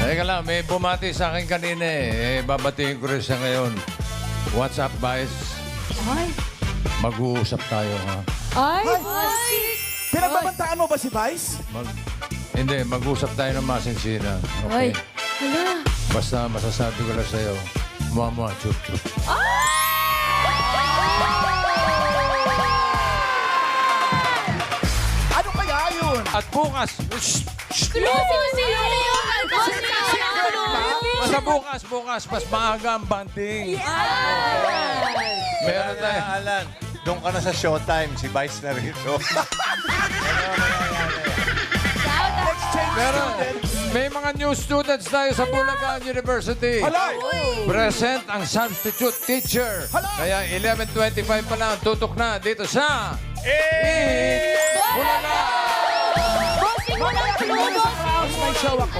Teka lang, may bumati sa akin kanina eh. Babatiin ko rin siya ngayon. What's up, Vice? Ay. Mag-uusap tayo, ha? Ay. Pinagbabantaan mo ba si Vice? Hindi, mag-usap tayo ng masinsina. Ay. Okay? Hala. Basta masasabi ko lang sa'yo, muha-muha, chup-chup. Ano kaya yun? At bukas, basta bukas, mas maaga ang banding. Meron tayo. Alan, doon ka na sa showtime. Si Vice na rito. Meron. May mga new students tayo sa Bulacan University. Halay! Present ang substitute teacher. Kaya 11:25 pa lang, tutok na dito sa... Bulacan! Bossing mo ng May show ako.